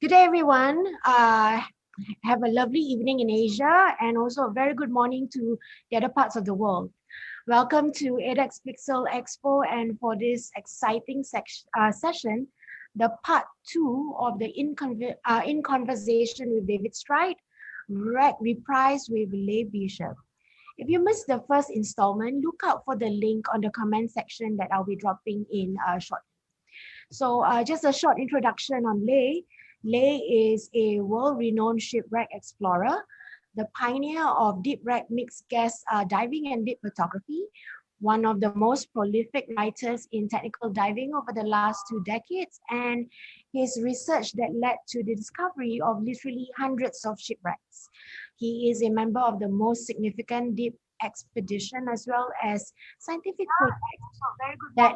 Good day, everyone. Have a lovely evening in Asia and also a very good morning to the other parts of the world. Welcome to ADEX Pixel Expo, and for this exciting session, the part 2 of the In Conversation with David Stride, Reprise with Leigh Bishop. If you missed the first installment, look out for the link on the comment section that I'll be dropping in shortly. So just a short introduction on Leigh. Leigh is a world-renowned shipwreck explorer, the pioneer of deep wreck mixed gas diving and deep photography, one of the most prolific writers in technical diving over the last 2 decades, and his research that led to the discovery of literally hundreds of shipwrecks. He is a member of the most significant deep expedition as well as scientific projects that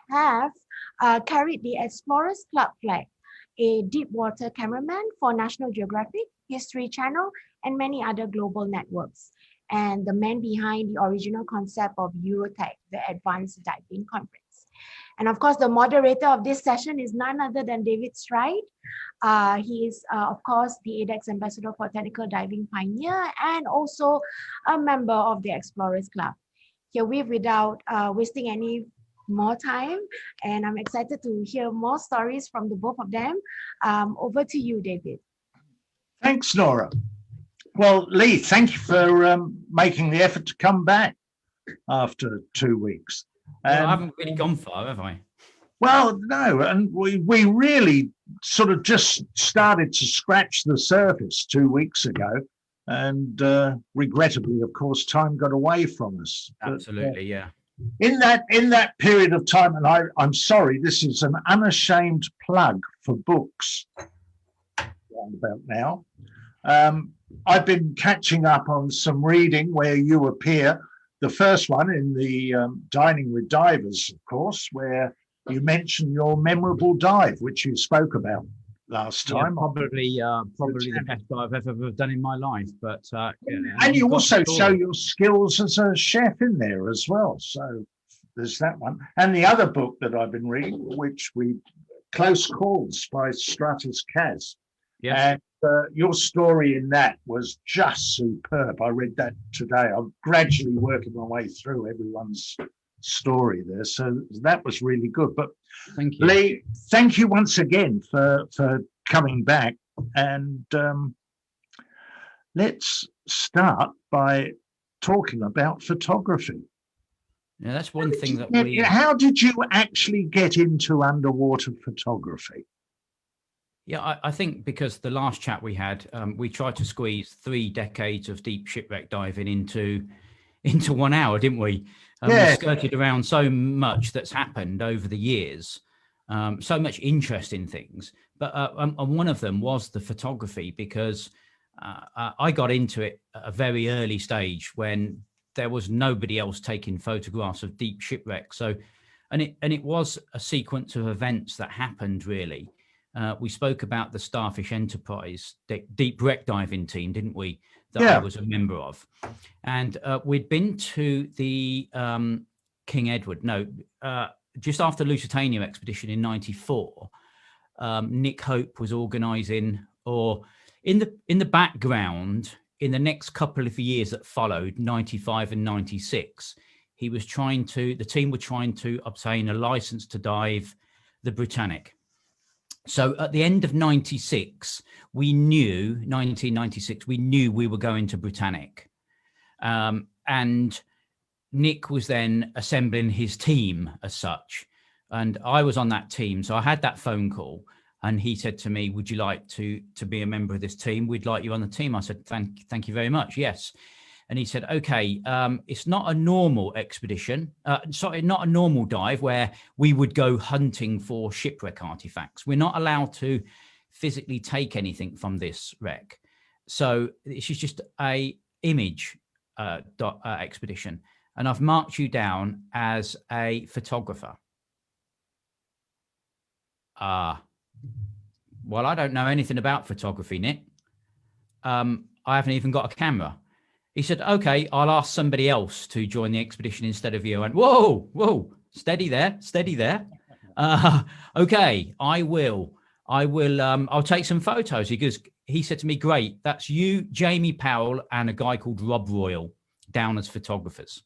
have carried the Explorers Club flag, a deep water cameraman for National Geographic, History Channel, and many other global networks, and the man behind the original concept of Eurotek, the Advanced Diving Conference. And of course, the moderator of this session is none other than David Stride. He is, of course, the ADEX Ambassador for Technical Diving Pioneer and also a member of the Explorers Club. Herewith, without wasting any more time, and I'm excited to hear more stories from the both of them. Over to you, David. Thanks, Nora. Well, Leigh, thank you for making the effort to come back after 2 weeks. Well, I haven't really gone far, have I? Well, no, and we really sort of just started to scratch the surface 2 weeks ago, and regrettably, of course, time got away from us. Absolutely, yeah. In that period of time, and I'm sorry, this is an unashamed plug for books. About now, I've been catching up on some reading where you appear. The first one in the Dining with Divers, of course, where you mentioned your memorable dive, which you spoke about last time. Yeah, probably the best dive I've ever done in my life. But and you also show your skills as a chef in there as well. So there's that one. And the other book that I've been reading, which Close Calls by Stratus Kaz. Yes. And your story in that was just superb. I read that today. I'm gradually working my way through everyone's story there. So that was really good. But thank you. Leigh, thank you once again for coming back. And let's start by talking about photography. Yeah, that's one thing that How did you actually get into underwater photography? Yeah, I think because the last chat we had, we tried to squeeze 3 decades of deep shipwreck diving into 1 hour, didn't we? Yeah. We skirted around so much that's happened over the years, so much interest in things. But and one of them was the photography, because I got into it at a very early stage when there was nobody else taking photographs of deep shipwrecks. So, and it was a sequence of events that happened really. We spoke about the Starfish Enterprise deep wreck diving team, didn't we? That I was a member of. And we'd been to the King Edward, just after Lusitania expedition in '94. Nick Hope was organising, or in the background, in the next couple of years that followed, 95 and 96, the team were trying to obtain a license to dive the Britannic. So at the end of 1996, we knew we were going to Britannic. And Nick was then assembling his team as such. And I was on that team. So I had that phone call and he said to me, would you like to be a member of this team? We'd like you on the team. I said, thank you very much. Yes. And he said, okay, it's not a normal expedition, not a normal dive where we would go hunting for shipwreck artifacts. We're not allowed to physically take anything from this wreck. So this is just a image expedition. And I've marked you down as a photographer. Well, I don't know anything about photography, Nick. I haven't even got a camera. He said, okay, I'll ask somebody else to join the expedition instead of you. I went, whoa, Steady there, steady there. Okay, I'll take some photos. He said to me, great, that's you, Jamie Powell, and a guy called Rob Royal down as photographers.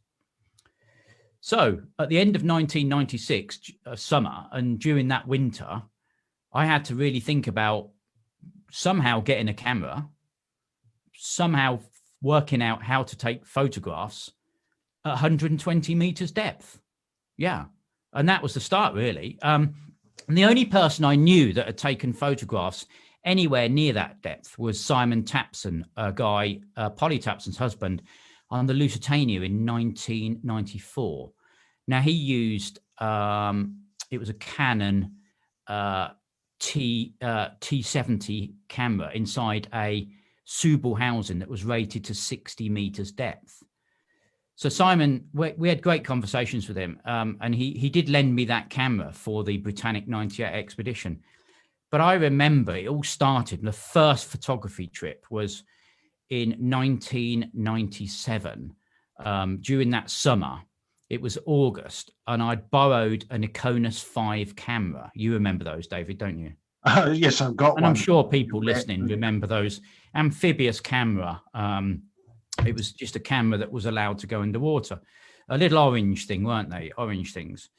So at the end of 1996 summer, and during that winter, I had to really think about somehow getting a camera, somehow working out how to take photographs at 120 meters depth. Yeah. And that was the start, really. And the only person I knew that had taken photographs anywhere near that depth was Simon Tapson, a guy, Polly Tapson's husband, on the Lusitania in 1994. Now, he used, it was a Canon T70 camera inside a Subel housing that was rated to 60 meters depth. So Simon, we had great conversations with him, and he did lend me that camera for the Britannic 98 expedition. But I remember it all started, the first photography trip was in 1997. During that summer, it was August, and I'd borrowed an Iconis 5 camera. You remember those, David, don't you? Yes, I've got one. And I'm sure people listening remember those amphibious camera. It was just a camera that was allowed to go underwater. A little orange thing, weren't they? Orange things.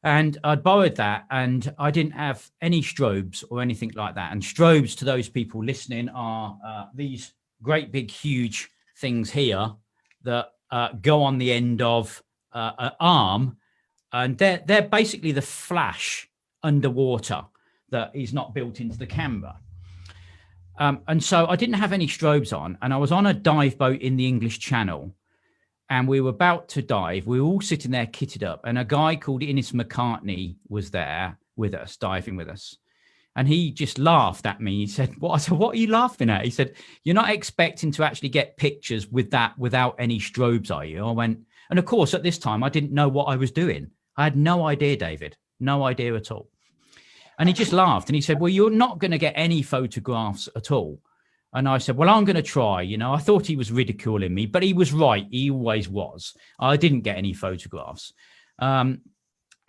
And I'd borrowed that, and I didn't have any strobes or anything like that. And strobes, to those people listening, are these great big huge things here that go on the end of an arm, and they're basically the flash underwater that is not built into the camera. And so I didn't have any strobes on, and I was on a dive boat in the English Channel, and we were about to dive. We were all sitting there kitted up, and a guy called Innes McCartney was there with us, diving with us. And he just laughed at me. He said, "What?" I said, "What are you laughing at?" He said, "You're not expecting to actually get pictures with that without any strobes, are you?" I went, and of course, at this time, I didn't know what I was doing. I had no idea, David, no idea at all. And he just laughed, and he said, "Well, you're not going to get any photographs at all." And I said, "Well, I'm going to try." You know, I thought he was ridiculing me, but he was right. He always was. I didn't get any photographs. Sorry,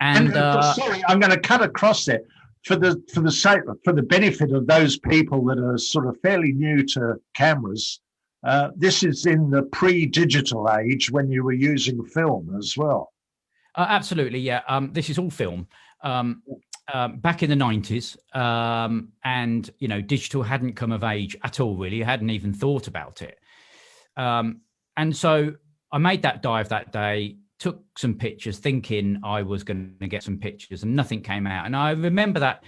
I'm going to cut across there for the benefit of those people that are sort of fairly new to cameras. This is in the pre-digital age when you were using film as well. Absolutely, yeah. This is all film. Back in the 90s, and digital hadn't come of age at all, really. I hadn't even thought about it. And so I made that dive that day, took some pictures thinking I was going to get some pictures, and nothing came out. And I remember that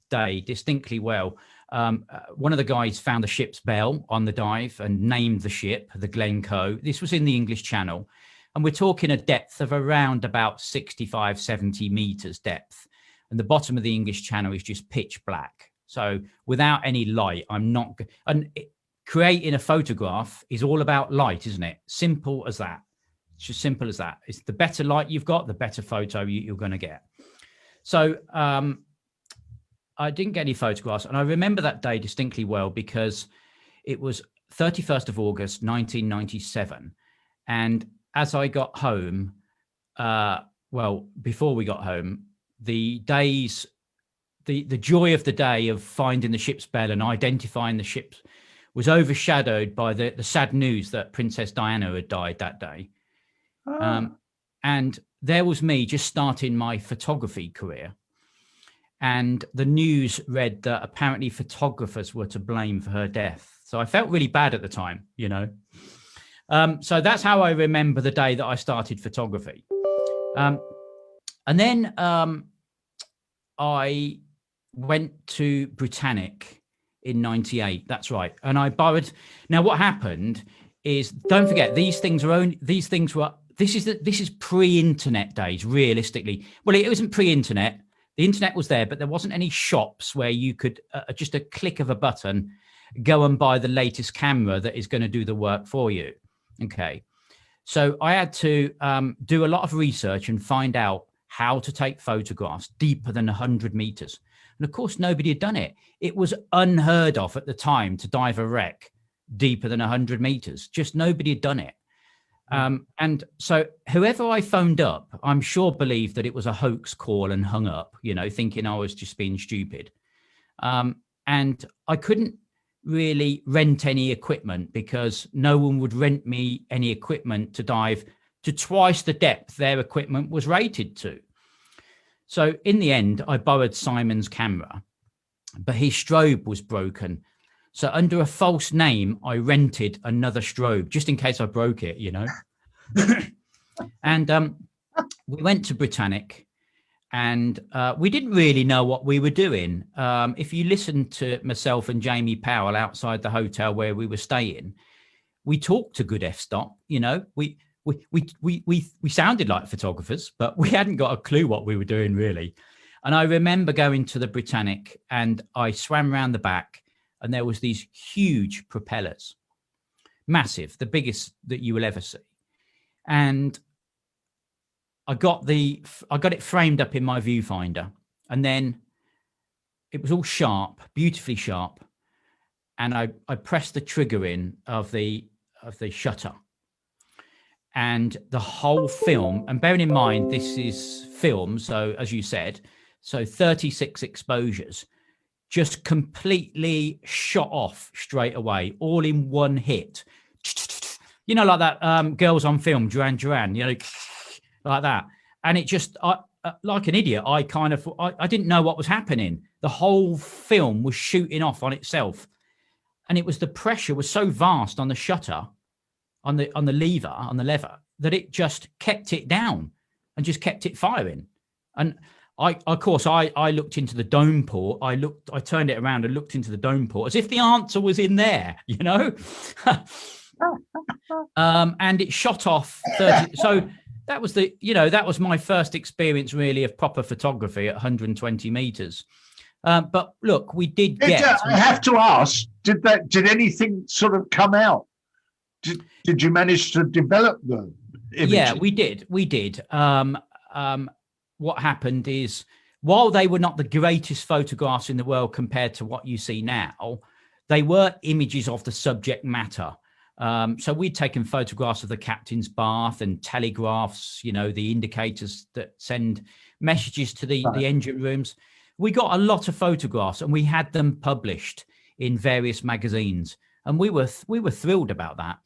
day distinctly well. One of the guys found the ship's bell on the dive and named the ship the Glencoe. This was in the English Channel, and we're talking a depth of around about 65, 70 meters depth. And the bottom of the English Channel is just pitch black. So without any light, creating a photograph is all about light, isn't it? Simple as that. It's just simple as that. It's the better light you've got, the better photo you're going to get. So I didn't get any photographs. And I remember that day distinctly well because it was 31st of August, 1997. And as I got home, before we got home, the joy of the day of finding the ship's bell and identifying the ship was overshadowed by the sad news that Princess Diana had died that day. And there was me just starting my photography career. And the news read that apparently photographers were to blame for her death. So I felt really bad at the time, So that's how I remember the day that I started photography. And then I went to Britannic in 98. That's right. And I borrowed. Now, what happened is, don't forget, this is pre-internet days, realistically. Well, it wasn't pre-internet. The internet was there, but there wasn't any shops where you could just a click of a button go and buy the latest camera that is going to do the work for you. Okay. So I had to do a lot of research and find out how to take photographs deeper than 100 meters. And of course, nobody had done it. It was unheard of at the time to dive a wreck deeper than 100 meters. Just nobody had done it. And so whoever I phoned up, I'm sure believed that it was a hoax call and hung up, thinking I was just being stupid. And I couldn't really rent any equipment because no one would rent me any equipment to dive to twice the depth their equipment was rated to. So in the end, I borrowed Simon's camera, but his strobe was broken. So under a false name, I rented another strobe just in case I broke it, And we went to Britannic, and we didn't really know what we were doing. If you listen to myself and Jamie Powell outside the hotel where we were staying, we talked a good f-stop. We sounded like photographers, but we hadn't got a clue what we were doing really. And I remember going to the Britannic, and I swam around the back, and there was these huge propellers, massive, the biggest that you will ever see. And I got it framed up in my viewfinder, and then it was all sharp, beautifully sharp. And I pressed the trigger in of the shutter, and the whole film, and bearing in mind, this is film. So as you said, so 36 exposures, just completely shot off straight away, all in one hit. Like that Girls on Film, Duran Duran, like that. And it just, like an idiot, I didn't know what was happening. The whole film was shooting off on itself. And it was, the pressure was so vast on the shutter, on the lever, that it just kept it down and just kept it firing. And I looked into the dome port. I turned it around and looked into the dome port as if the answer was in there, and it shot off 30. So that was that was my first experience really of proper photography at 120 meters. But look, we did get. I have to ask: Did anything sort of come out? Did you manage to develop the images? Yeah, we did. What happened is, while they were not the greatest photographs in the world compared to what you see now, they were images of the subject matter. So we'd taken photographs of the captain's bath and telegraphs, the indicators that send messages to the engine rooms. We got a lot of photographs, and we had them published in various magazines, and we were thrilled about that.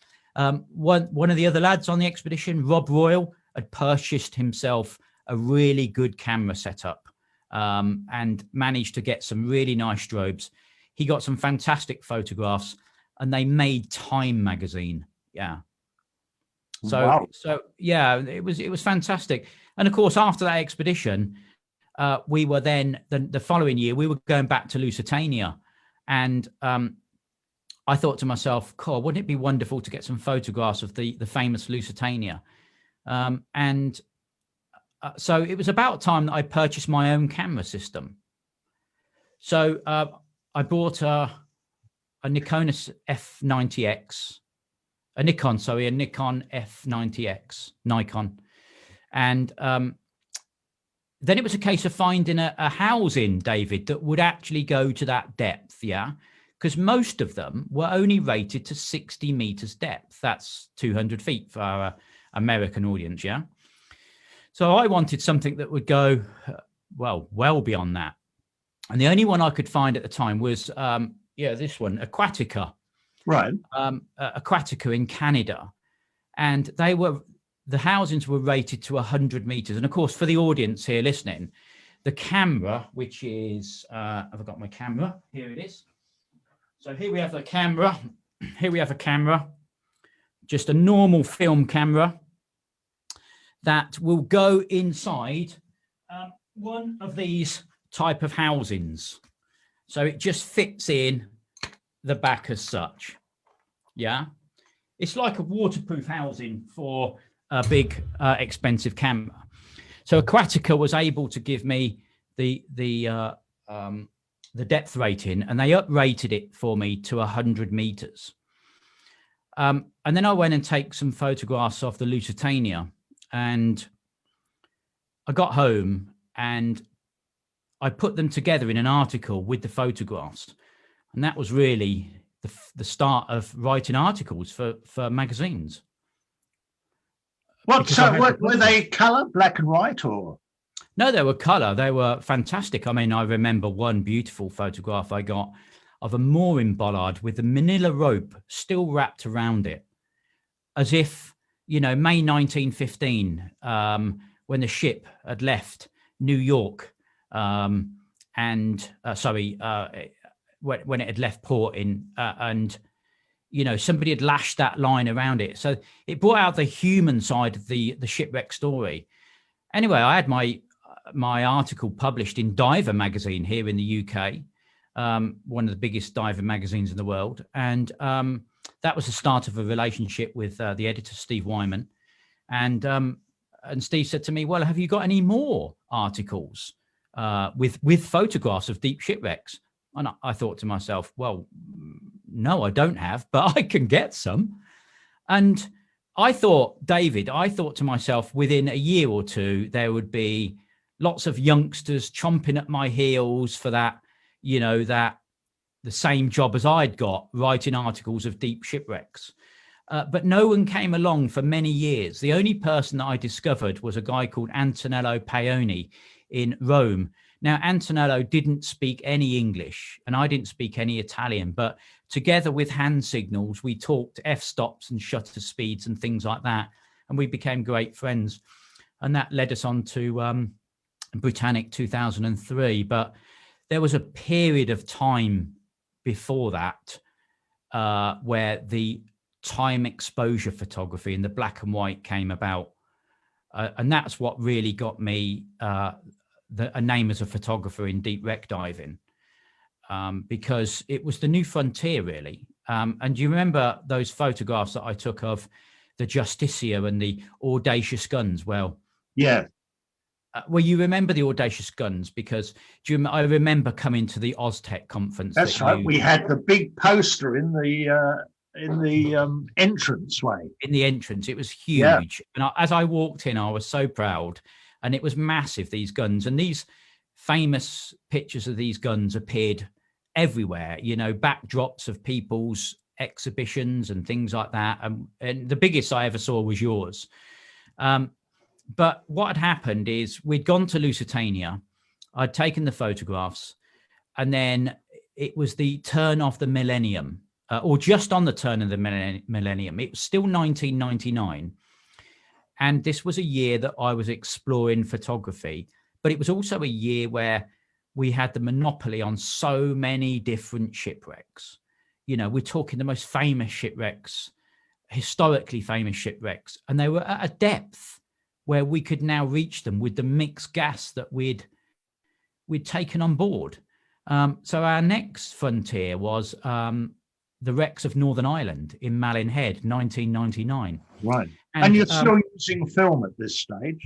One of the other lads on the expedition, Rob Royal, had purchased himself a really good camera setup, and managed to get some really nice strobes. He got some fantastic photographs, and they made Time magazine. Yeah. So, wow. So yeah, it was fantastic. And of course, after that expedition, we were then the following year, we were going back to Lusitania, and I thought to myself, "God, wouldn't it be wonderful to get some photographs of the famous Lusitania?" So it was about time that I purchased my own camera system. So I bought a Nikon F90X, a Nikon F90X, Nikon. And then it was a case of finding a housing, David, that would actually go to that depth, yeah? Because most of them were only rated to 60 meters depth. That's 200 feet for our American audience, yeah? So I wanted something that would go, well beyond that. And the only one I could find at the time was, this one, Aquatica. Right. Aquatica in Canada. And the housings were rated to 100 meters. And of course, for the audience here listening, the camera, which is, have I got my camera? Here it is. So here we have the camera. Here we have a camera, just a normal film camera that will go inside one of these type of housings. So it just fits in the back as such. Yeah. It's like a waterproof housing for a big, expensive camera. So Aquatica was able to give me the depth rating, and they uprated it for me to 100 meters. And then I went and take some photographs of the Lusitania, and I got home and I put them together in an article with the photographs. And that was really the start of writing articles for magazines. What were they? Color, black and white, or? No, they were color. They were fantastic. I mean, I remember one beautiful photograph I got of a mooring bollard with the manila rope still wrapped around it, as if, you know, May 1915, when the ship had left New York, when it had left port and, you know, somebody had lashed that line around it. So it brought out the human side of the shipwreck story. Anyway, I had my article published in Diver magazine here in the UK, one of the biggest diver magazines in the world. And that was the start of a relationship with the editor, Steve Wyman. And Steve said to me, well, have you got any more articles with photographs of deep shipwrecks? And I thought to myself, well, no, I don't have, but I can get some. And I thought to myself, within a year or two, there would be lots of youngsters chomping at my heels for that, you know, that the same job as I'd got, writing articles of deep shipwrecks. But no one came along for many years. The only person that I discovered was a guy called Antonello Paoni in Rome. Now, Antonello didn't speak any English and I didn't speak any Italian, but together with hand signals, we talked f-stops and shutter speeds and things like that. And we became great friends. And that led us on to Britannic 2003. But there was a period of time before that where the time exposure photography and the black and white came about. And that's what really got me a name as a photographer in deep wreck diving, because it was the new frontier, really. And do you remember those photographs that I took of the Justicia and the audacious guns? Well, yeah. Well, you remember the audacious guns because I remember coming to the Oztech conference. That's right. We had the big poster in the entranceway. In the entrance, it was huge. Yeah. And as I walked in, I was so proud. And it was massive, these guns. And these famous pictures of these guns appeared everywhere, you know, backdrops of people's exhibitions and things like that. And the biggest I ever saw was yours. But what had happened is we'd gone to Lusitania. I'd taken the photographs. And then it was the turn of the millennium, or just on the turn of the millennium. It was still 1999. And this was a year that I was exploring photography, but it was also a year where we had the monopoly on so many different shipwrecks. You know, we're talking the most famous shipwrecks, historically famous shipwrecks, and they were at a depth where we could now reach them with the mixed gas that we'd taken on board. So our next frontier was the wrecks of Northern Ireland in Malin Head, 1999. Right. And you're still using film at this stage,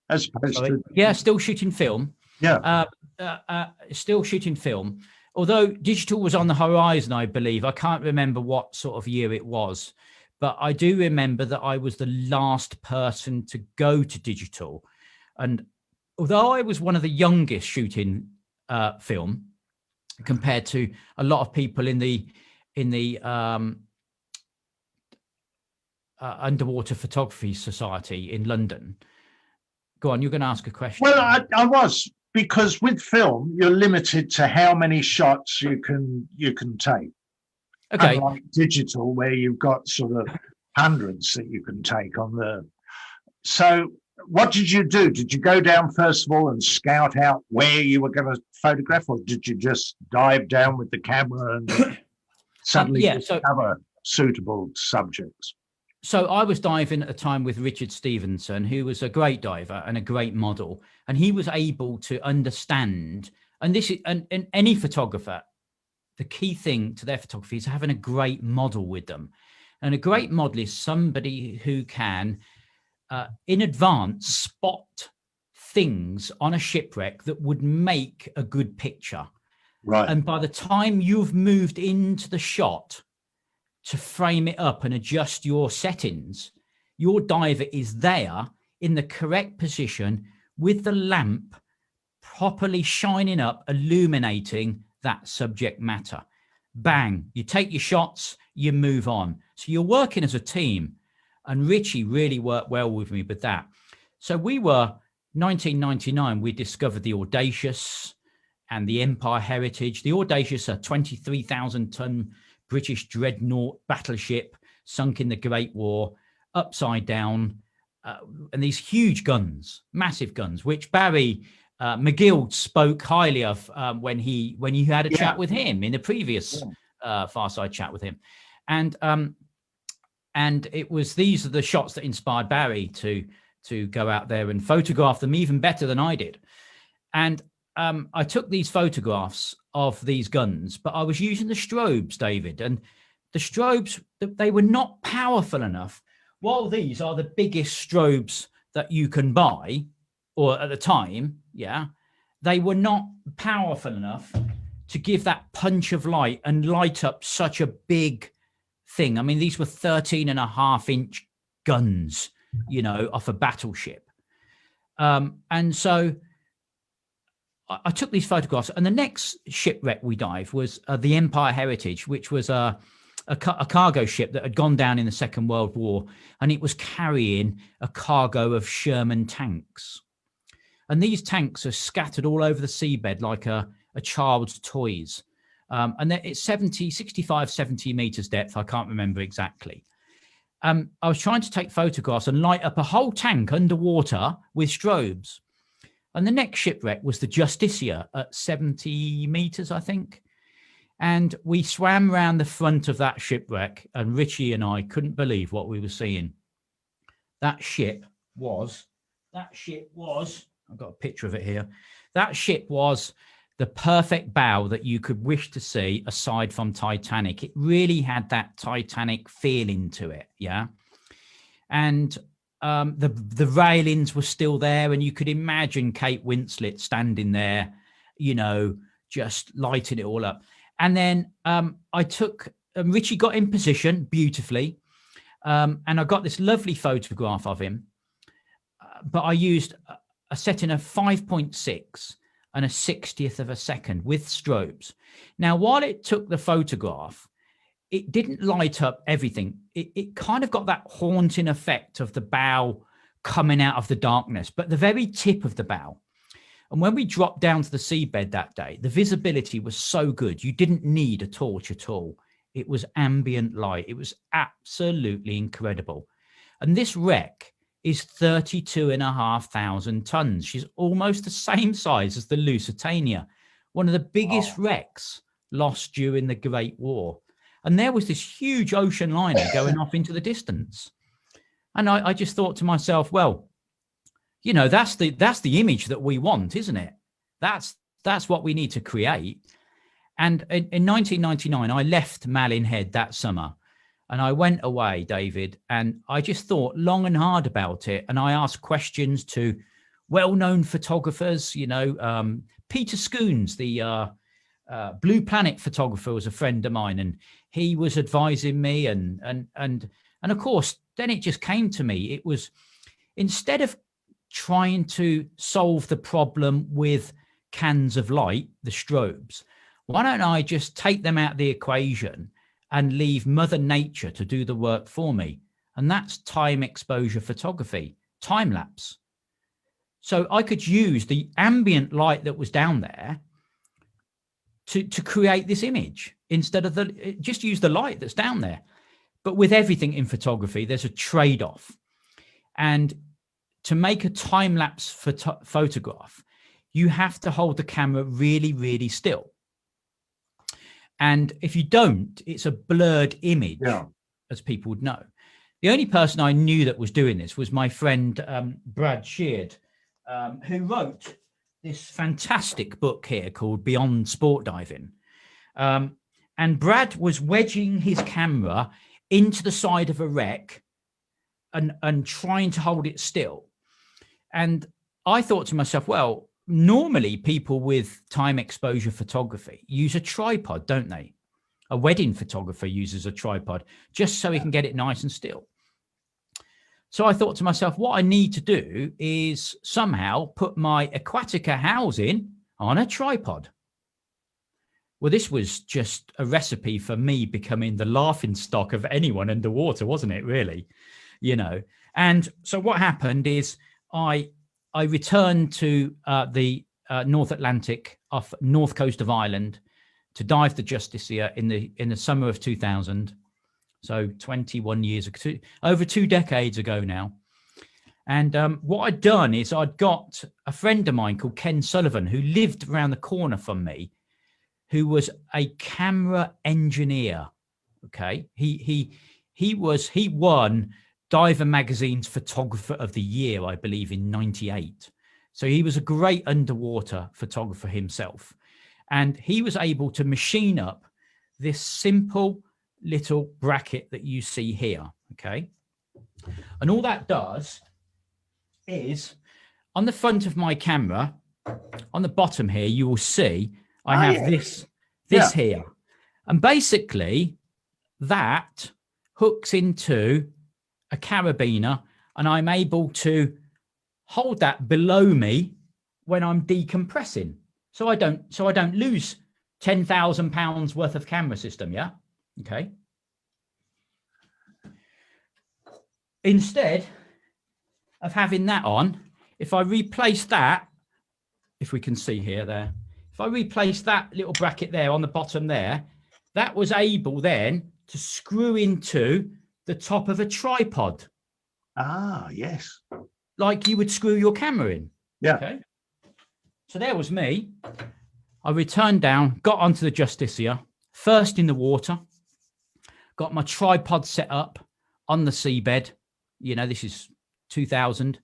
as opposed to... Yeah, still shooting film. Yeah. Still shooting film. Although digital was on the horizon, I believe. I can't remember what sort of year it was. But I do remember that I was the last person to go to digital. And although I was one of the youngest shooting film, compared to a lot of people in the Underwater Photography Society in London. Go on, you're going to ask a question. Well, I was, because with film, you're limited to how many shots you can take. Okay. Unlike digital, where you've got sort of hundreds that you can take on the... So what did you do? Did you go down first of all and scout out where you were going to photograph, or did you just dive down with the camera and suddenly discover suitable subjects? So I was diving at a time with Richard Stevenson, who was a great diver and a great model, and he was able to understand, and this is, and any photographer, the key thing to their photography is having a great model with them. And a great model is somebody who can, in advance, spot things on a shipwreck that would make a good picture. Right. And by the time you've moved into the shot to frame it up and adjust your settings, your diver is there in the correct position with the lamp properly shining up, illuminating that subject matter. Bang, you take your shots, you move on. So you're working as a team. And Richie really worked well with me with that. So we were 1999, we discovered the Audacious and the Empire Heritage. The Audacious, a 23,000 ton British dreadnought battleship sunk in the Great War, upside down, and these huge guns, massive guns, which Barry McGill spoke highly of when you had a chat with him in the previous Farside chat with him. And these are the shots that inspired Barry to go out there and photograph them even better than I did. And I took these photographs of these guns, but I was using the strobes, David, and the strobes, they were not powerful enough. While these are the biggest strobes that you can buy, or at the time, they were not powerful enough to give that punch of light and light up such a big thing. I mean, these were 13.5-inch guns, off a battleship. And so I took these photographs, and the next shipwreck we dived was the Empire Heritage, which was a cargo ship that had gone down in the Second World War, and it was carrying a cargo of Sherman tanks. And these tanks are scattered all over the seabed like a child's toys. And it's 65, 70 meters depth. I can't remember exactly. I was trying to take photographs and light up a whole tank underwater with strobes. And the next shipwreck was the Justicia at 70 meters, I think. And we swam around the front of that shipwreck, and Richie and I couldn't believe what we were seeing. That ship was, I've got a picture of it here. That ship was the perfect bow that you could wish to see aside from Titanic. It really had that Titanic feeling to it, And the railings were still there, and you could imagine Kate Winslet standing there, just lighting it all up. And then I took, Richie got in position beautifully, and I got this lovely photograph of him, but I used a setting of 5.6 and a 60th of a second with strobes. Now, while it took the photograph, it didn't light up everything. It kind of got that haunting effect of the bow coming out of the darkness, but the very tip of the bow. And when we dropped down to the seabed that day, the visibility was so good. You didn't need a torch at all. It was ambient light. It was absolutely incredible. And this wreck is 32,500 tons. She's almost the same size as the Lusitania, one of the biggest wrecks lost during the Great War. And there was this huge ocean liner going off into the distance. And I just thought to myself, well, that's the image that we want, isn't it? That's what we need to create. And in 1999, I left Malin Head that summer, and I went away, David, and I just thought long and hard about it. And I asked questions to well-known photographers, Peter Scoons, the Blue Planet photographer, was a friend of mine, and he was advising me. And of course, then it just came to me. It was, instead of trying to solve the problem with cans of light, the strobes, why don't I just take them out of the equation and leave Mother Nature to do the work for me? And that's time exposure photography, time lapse. So I could use the ambient light that was down there to create this image, instead of just use the light that's down there. But with everything in photography, there's a trade-off. And to make a time-lapse photograph, you have to hold the camera really, really still. And if you don't, it's a blurred image, as people would know. The only person I knew that was doing this was my friend, Brad Sheard, who wrote this fantastic book here called Beyond Sport Diving. And Brad was wedging his camera into the side of a wreck and trying to hold it still. And I thought to myself, well, normally people with time exposure photography use a tripod, don't they? A wedding photographer uses a tripod just so he can get it nice and still. So I thought to myself, what I need to do is somehow put my Aquatica housing on a tripod. Well, this was just a recipe for me becoming the laughing stock of anyone underwater, wasn't it, really? you know. And so what happened is I returned to the North Atlantic off north coast of Ireland to dive the Justicia in the summer of 2000. So 21 years ago, over 2 decades ago now. And what I'd done is I'd got a friend of mine called Ken Sullivan, who lived around the corner from me, who was a camera engineer. Okay, he won Diver Magazine's Photographer of the Year, I believe, in '98. So he was a great underwater photographer himself, and he was able to machine up this simple little bracket that you see here. Okay, and all that does is on the front of my camera, on the bottom here, you will see I have this here. And basically that hooks into a carabiner, and I'm able to hold that below me when I'm decompressing. So I don't lose 10,000 pounds worth of camera system. Yeah. Okay. Instead of having that on, if I replace that, if we can see here, there, if I replace that little bracket there on the bottom there, that was able then to screw into the top of a tripod. Ah, yes. Like you would screw your camera in. Yeah. Okay. So there was me. I returned down, got onto the Justicia, first in the water, got my tripod set up on the seabed. You know, this is 2000.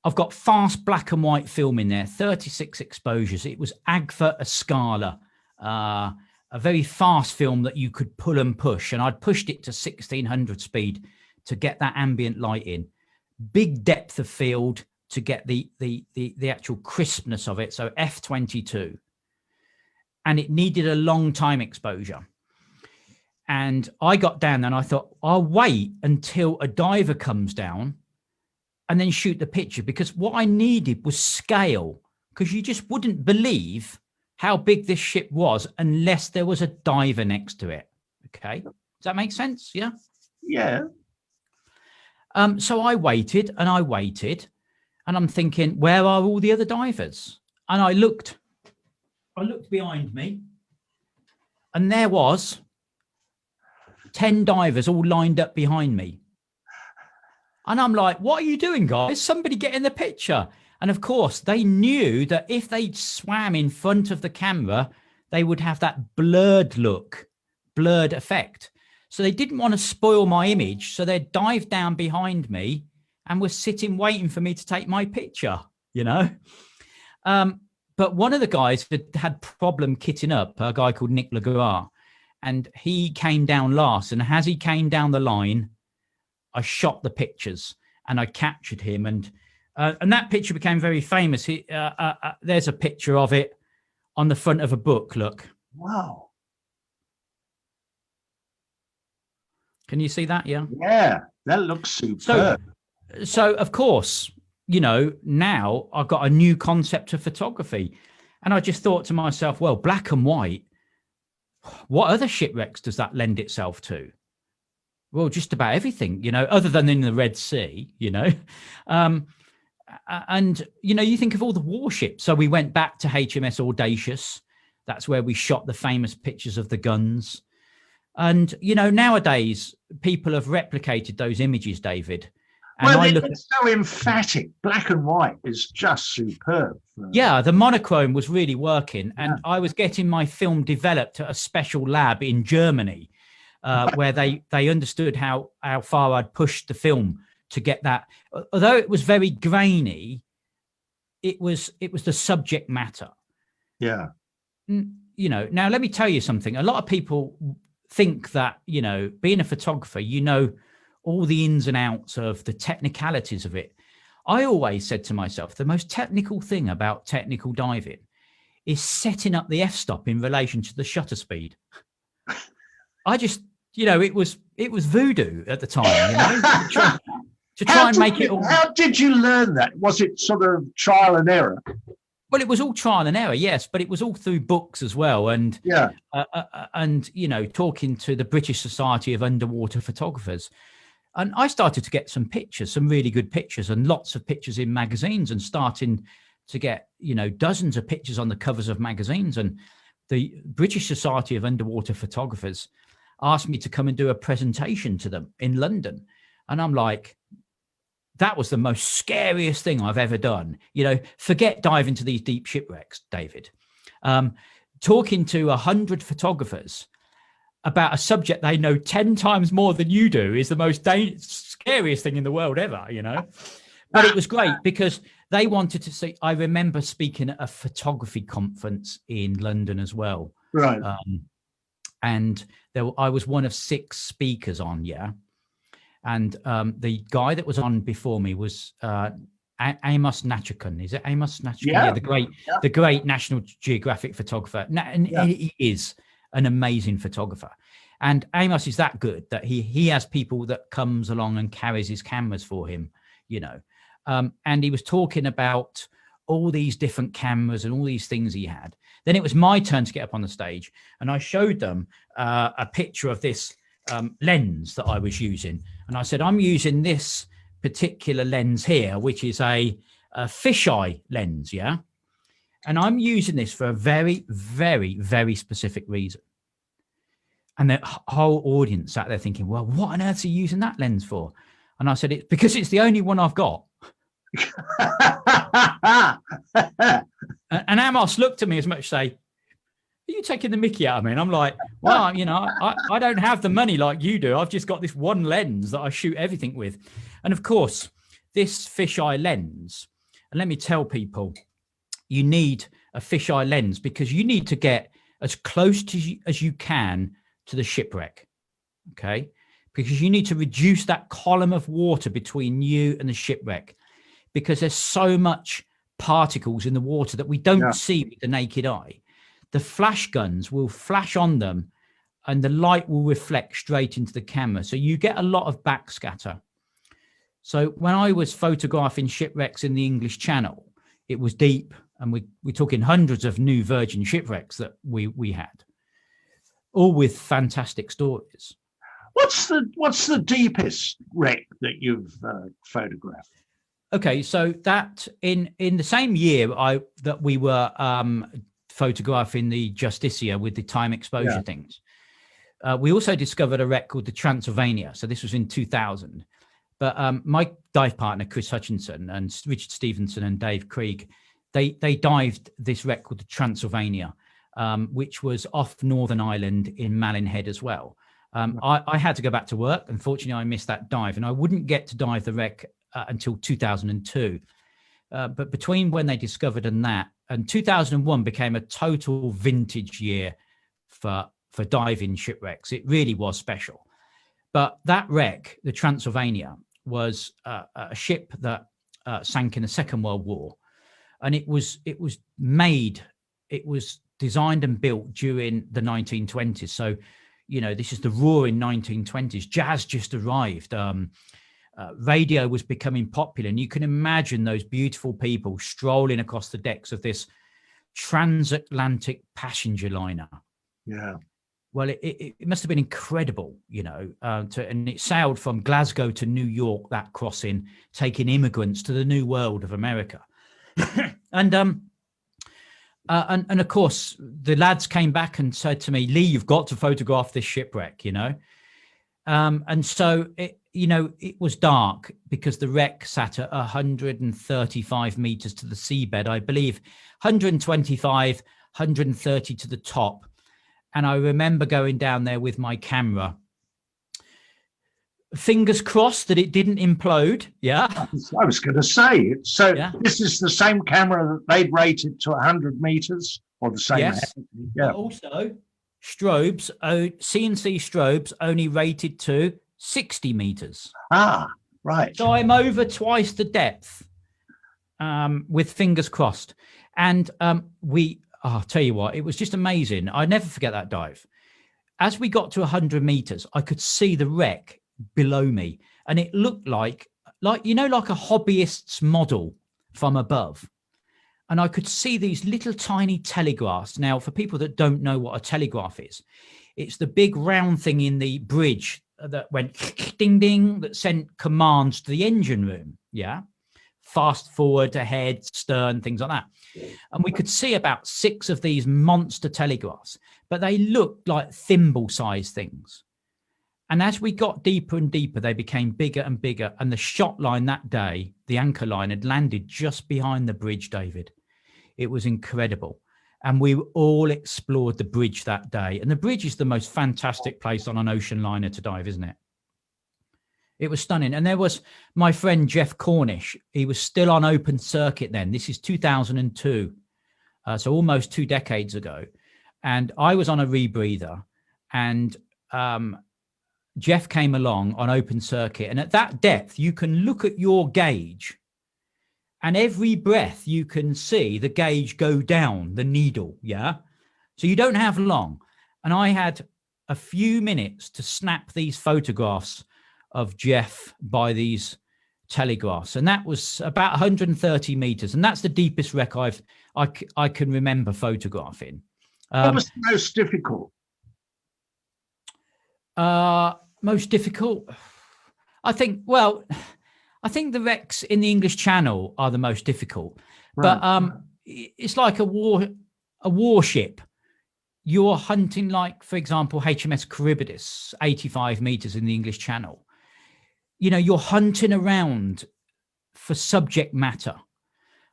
I've got fast black and white film in there, 36 exposures. It was Agfa Escala, a very fast film that you could pull and push. And I'd pushed it to 1600 speed to get that ambient light in. Big depth of field to get the actual crispness of it. So f22. And it needed a long time exposure. And I got down there and I thought, I'll wait until a diver comes down and then shoot the picture, because what I needed was scale, because you just wouldn't believe how big this ship was unless there was a diver next to it. Okay. Does that make sense? Yeah. Yeah. So I waited and I'm thinking, where are all the other divers? And I looked behind me, and there was 10 divers all lined up behind me. And I'm like, what are you doing, guys? Somebody get in the picture. And of course, they knew that if they swam in front of the camera, they would have that blurred look, blurred effect. So they didn't want to spoil my image. So they dived down behind me and were sitting waiting for me to take my picture, you know. But one of the guys had problem kitting up, a guy called Nick Lagarde, and he came down last. And as he came down the line, I shot the pictures and I captured him. And that picture became very famous. There's a picture of it on the front of a book. Look. Wow. Can you see that? Yeah. Yeah, that looks superb. So of course, you know, now I've got a new concept of photography. And I just thought to myself, well, black and white, what other shipwrecks does that lend itself to? Well, just about everything, you know, other than in the Red Sea, you know. And, you know, you think of all the warships. So we went back to HMS Audacious. That's where we shot the famous pictures of the guns. And, you know, nowadays people have replicated those images, David. And well, it's so emphatic. Black and white is just superb. Yeah, the monochrome was really working. And I was getting my film developed at a special lab in Germany, where they understood how far I'd pushed the film to get that. Although it was very grainy, it was the subject matter. Yeah. You know, now let me tell you something. A lot of people think that, you know, being a photographer, you know, all the ins and outs of the technicalities of it. I always said to myself, the most technical thing about technical diving is setting up the f-stop in relation to the shutter speed. I just, you know, it was voodoo at the time, you know, to try and make it all. How did you learn that? Was it sort of trial and error? Well, it was all trial and error, yes, but it was all through books as well. And, and, you know, talking to the British Society of Underwater Photographers. And I started to get some pictures, some really good pictures, and lots of pictures in magazines, and starting to get, dozens of pictures on the covers of magazines. And the British Society of Underwater Photographers asked me to come and do a presentation to them in London. And I'm like, that was the most scariest thing I've ever done. Forget diving to these deep shipwrecks, David. Talking to 100 photographers about a subject they know 10 times more than you do is the most scariest thing in the world ever, But it was great because they wanted to see. I remember speaking at a photography conference in London as well. Right. And I was one of 6 speakers on, yeah. And the guy that was on before me was Amos Nachikun. Is it Amos Nachikun? Yeah. The great National Geographic photographer. And he is an amazing photographer. And Amos is that good that he has people that comes along and carries his cameras for him, and he was talking about all these different cameras and all these things he had. Then it was my turn to get up on the stage, and I showed them a picture of this lens that I was using. And I said, I'm using this particular lens here, which is a fisheye lens, yeah? And I'm using this for a very, very, very specific reason. And the whole audience sat there thinking, well, what on earth are you using that lens for? And I said, it's because it's the only one I've got. And Amos looked at me as much as say, are you taking the mickey out of me? And I'm like, well, I don't have the money like you do. I've just got this one lens that I shoot everything with. And of course, this fisheye lens, and let me tell people, you need a fisheye lens because you need to get as close as you can to the shipwreck, okay? Because you need to reduce that column of water between you and the shipwreck because there's so much particles in the water that we don't see with the naked eye. The flash guns will flash on them and the light will reflect straight into the camera. So you get a lot of backscatter. So when I was photographing shipwrecks in the English Channel, it was deep, and we're talking hundreds of new virgin shipwrecks that we had, all with fantastic stories. What's the deepest wreck that you've photographed? Okay, so that in the same year that we were photographing the Justicia with the time exposure things, we also discovered a wreck called the Transylvania. So this was in 2000. But my dive partner, Chris Hutchinson, and Richard Stevenson and Dave Krieg, they dived this wreck called the Transylvania, which was off Northern Ireland in Malin Head as well. I had to go back to work. Unfortunately, I missed that dive, and I wouldn't get to dive the wreck until 2002. But between when they discovered and 2001 became a total vintage year for diving shipwrecks. It really was special. But that wreck, the Transylvania, was a ship that sank in the Second World War, and it was designed and built during the 1920s. So, this is the roaring 1920s. Jazz just arrived. Radio was becoming popular, and you can imagine those beautiful people strolling across the decks of this transatlantic passenger liner. Yeah. Well, it must have been incredible, and it sailed from Glasgow to New York, that crossing, taking immigrants to the new world of America. And of course, the lads came back and said to me, Leigh, you've got to photograph this shipwreck, And so, it was dark because the wreck sat at 135 meters to the seabed, I believe, 125, 130 to the top. And I remember going down there with my camera, fingers crossed that it didn't implode. Yeah. I was going to say, so This is the same camera that they'd rated to 100 meters or the same? Yes. Yeah. But also, strobes, CNC strobes only rated to 60 meters. Ah, right. So I'm over twice the depth with fingers crossed. And I'll tell you what, it was just amazing. I never forget that dive. As we got to 100 meters, I could see the wreck below me, and it looked like a hobbyist's model from above. And I could see these little tiny telegraphs. Now, for people that don't know what a telegraph is, it's the big round thing in the bridge that went ding ding, that sent commands to the engine room. Yeah, fast forward, ahead, stern, things like that. And we could see about 6 of these monster telegraphs, but they looked like thimble-sized things. And as we got deeper and deeper, they became bigger and bigger. And the shot line that day, the anchor line, had landed just behind the bridge, David. It was incredible. And we all explored the bridge that day. And the bridge is the most fantastic place on an ocean liner to dive, isn't it? It was stunning. And there was my friend Jeff Cornish. He was still on open circuit then. This is 2002. So almost 2 decades ago. And I was on a rebreather, and Jeff came along on open circuit. And at that depth, you can look at your gauge, and every breath you can see the gauge go down, the needle. Yeah. So you don't have long. And I had a few minutes to snap these photographs of Jeff by these telegraphs. And that was about 130 meters. And that's the deepest wreck I can remember photographing. What was the most difficult? Most difficult? I think the wrecks in the English Channel are the most difficult. Right. But it's like a warship. You're hunting, like, for example, HMS Charybdis, 85 meters in the English Channel. You know, you're hunting around for subject matter.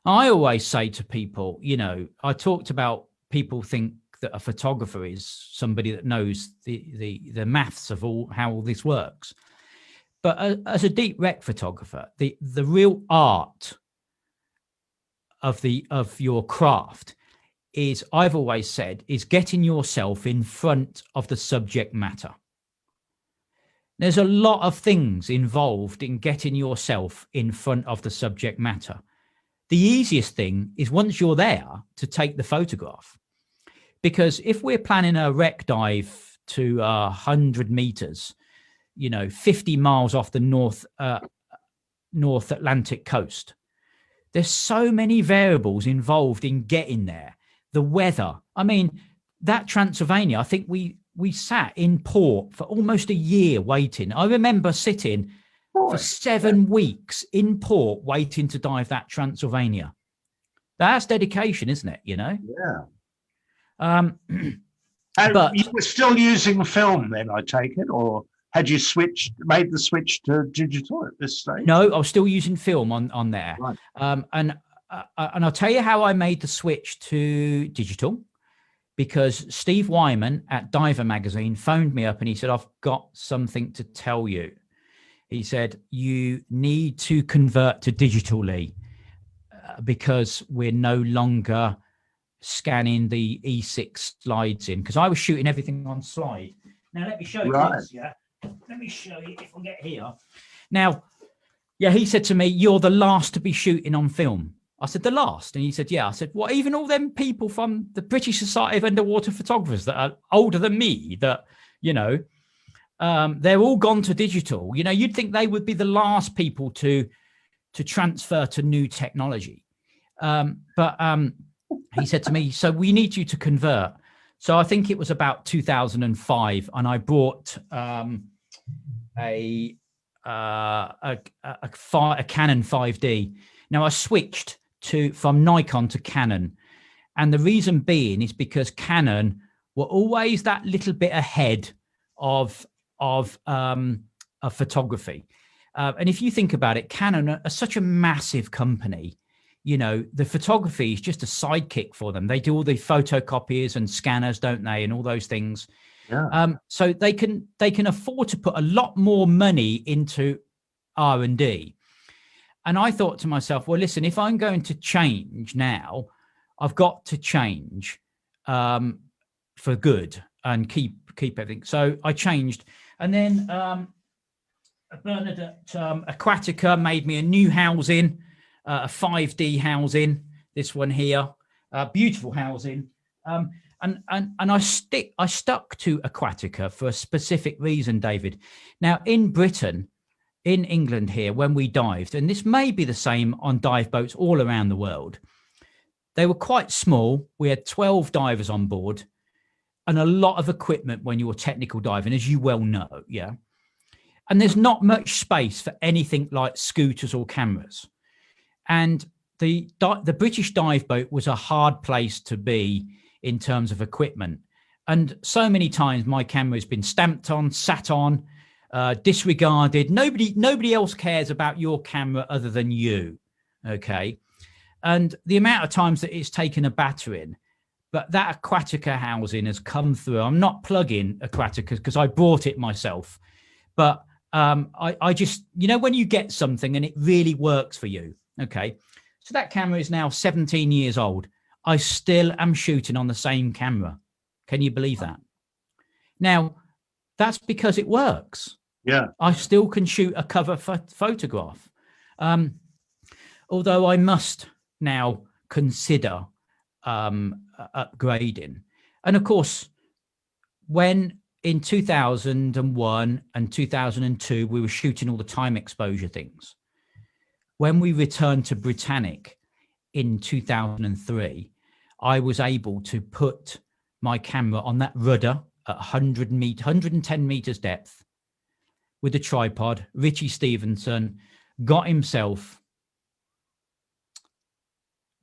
I always say to people, you know, I talked about people think that a photographer is somebody that knows the maths of how all this works. But as a deep wreck photographer, the real art of your craft is, I've always said, is getting yourself in front of the subject matter. There's a lot of things involved in getting yourself in front of the subject matter. The easiest thing is, once you're there, to take the photograph. Because if we're planning a wreck dive to 100 meters, 50 miles off the North Atlantic coast, there's so many variables involved in getting there. The weather. I mean, that Transylvania, I think we sat in port for almost a year waiting. I remember sitting for 7 weeks in port waiting to dive that Transylvania. That's dedication, isn't it? Yeah. But you were still using film then, I take it, or had you made the switch to digital at this stage? No, I was still using film on there. Right. And I'll tell you how I made the switch to digital, because Steve Wyman at Diver Magazine phoned me up and he said, I've got something to tell you. He said, you need to convert to digital, Leigh, because we're no longer scanning the E6 slides in, because I was shooting everything on slide. Now, let me show you this. Yeah. Let me show you if I get here. Now, yeah, he said to me, you're the last to be shooting on film. I said, the last? And he said, yeah. I said, what, even all them people from the British Society of Underwater Photographers that are older than me, that, they're all gone to digital. You'd think they would be the last people to transfer to new technology. But he said to me, so we need you to convert. So I think it was about 2005, and I bought a Canon 5D. Now I switched from Nikon to Canon, and the reason being is because Canon were always that little bit ahead of photography. And if you think about it, Canon are such a massive company. The photography is just a sidekick for them. They do all the photocopiers and scanners, don't they, and all those things. Yeah. So they can afford to put a lot more money into R&D. And I thought to myself, well, listen, if I'm going to change now, I've got to change for good and keep everything. So I changed. And then Bernadette Aquatica made me a new housing, a 5D housing, this one here, beautiful housing. And I stuck to Aquatica for a specific reason, David. Now, in Britain, in England here, when we dived, and this may be the same on dive boats all around the world, they were quite small. We had 12 divers on board and a lot of equipment when you were technical diving, as you well know, yeah. and there's not much space for anything like scooters or cameras. And the British dive boat was a hard place to be in terms of equipment. And so many times my camera has been stamped on, sat on, disregarded. Nobody else cares about your camera other than you. Okay. And the amount of times that it's taken a battering, but that Aquatica housing has come through. I'm not plugging Aquatica because I bought it myself, but I just, when you get something and it really works for you. Okay. So that camera is now 17 years old. I still am shooting on the same camera. Can you believe that? Now, that's because it works. Yeah. I still can shoot a cover photograph. Although I must now consider upgrading. And of course, when in 2001 and 2002, we were shooting all the time exposure things. When we returned to Britannic in 2003, I was able to put my camera on that rudder at 110 meters depth with a tripod. Richie Stevenson got himself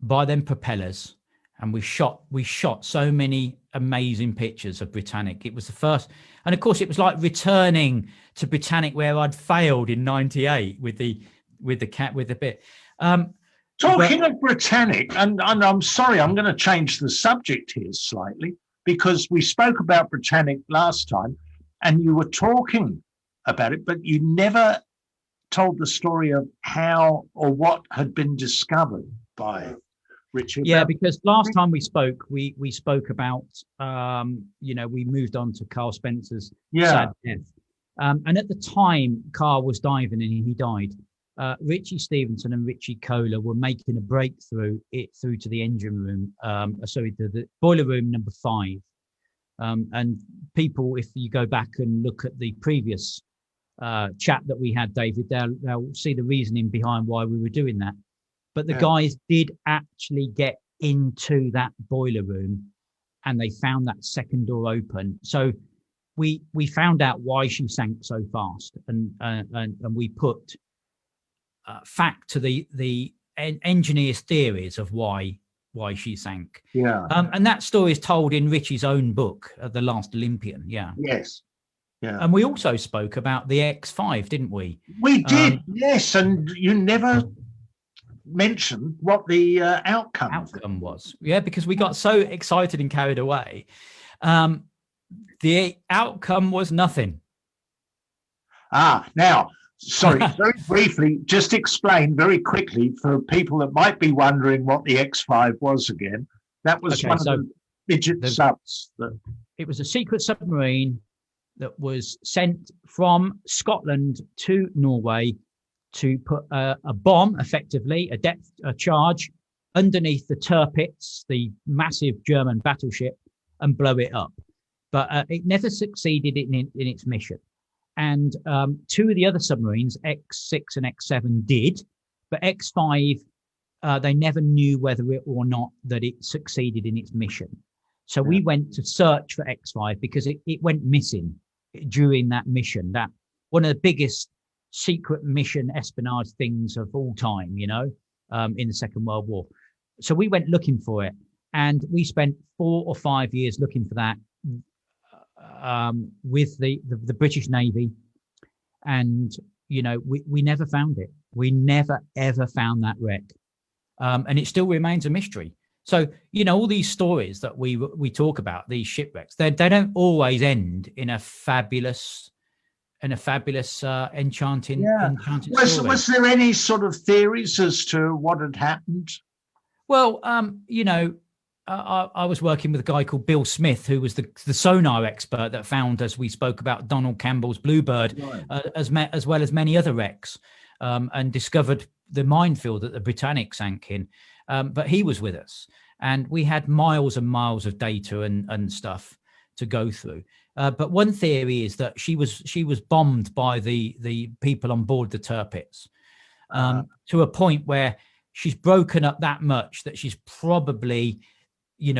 by them propellers, and we shot so many amazing pictures of Britannic. It was the first, and of course it was like returning to Britannic where I'd failed in '98 with the bit. Talking of Britannic, and I'm sorry, I'm going to change the subject here slightly, because we spoke about Britannic last time and you were talking about it, but you never told the story of how or what had been discovered by Richard. Yeah, because last time we spoke, we spoke about, we moved on to Carl Spencer's sad death. And at the time, Carl was diving and he died. Richie Stevenson and Richie Kohler were making a breakthrough through to the engine room, the boiler room number 5. And people, if you go back and look at the previous chat that we had, David, they'll see the reasoning behind why we were doing that. But the guys did actually get into that boiler room and they found that second door open. So we found out why she sank so fast, and we put fact to the engineers' theories of why she sank. Yeah. And that story is told in Richie's own book, The Last Olympian. Yeah. Yes. Yeah. And we also spoke about the X5, didn't we? We did, yes. And you never mentioned what the outcome was. Yeah, because we got so excited and carried away. The outcome was nothing. Now, sorry, very briefly, just explain very quickly for people that might be wondering what the X5 was again. That was one of the midget subs. It was a secret submarine that was sent from Scotland to Norway to put a bomb, effectively, a charge, underneath the Tirpitz, the massive German battleship, and blow it up. But it never succeeded in its mission. And 2 of the other submarines, X6 and X7, did, but X5, they never knew whether it or not that it succeeded in its mission. So we went to search for X5 because it went missing during that mission. That one of the biggest secret mission espionage things of all time, in the Second World War. So we went looking for it, and we spent 4 or 5 years looking for that with the British Navy, and we never found it. We never ever found that wreck, and it still remains a mystery. So all these stories that we talk about, these shipwrecks, they don't always end in a fabulous enchanting story. Was there any sort of theories as to what had happened? Well, I was working with a guy called Bill Smith, who was the sonar expert that found, as we spoke about, Donald Campbell's Bluebird, as well as many other wrecks, and discovered the minefield that the Britannic sank in. But he was with us, and we had miles and miles of data and stuff to go through. But one theory is that she was bombed by the people on board the Tirpitz to a point where she's broken up that much that she's probably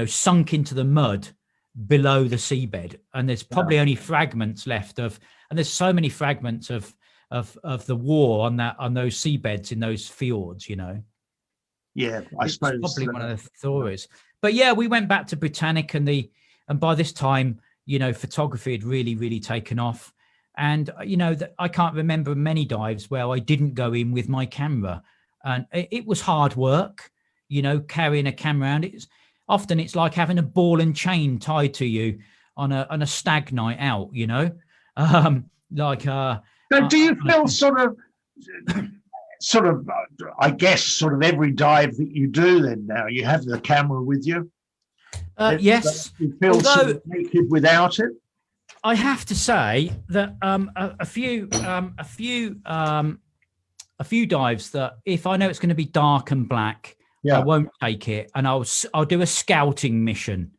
sunk into the mud below the seabed, and there's probably only fragments left of, and there's so many fragments of the war on those seabeds in those fjords, you know. Yeah, I It's suppose probably one of the stories. But yeah, we went back to Britannic, and by this time, you know, photography had really taken off. And you know, I can't remember many dives where I didn't go in with my camera, and it was hard work, you know, carrying a camera around. It's like having a ball and chain tied to you on a stag night out, you know. So do you feel sort of, I guess, sort of every dive that you do then now, you have the camera with you? Yes. You feel sort of naked without it? I have to say that a few dives that if I know it's going to be dark and black, I won't take it, and I'll do a scouting mission.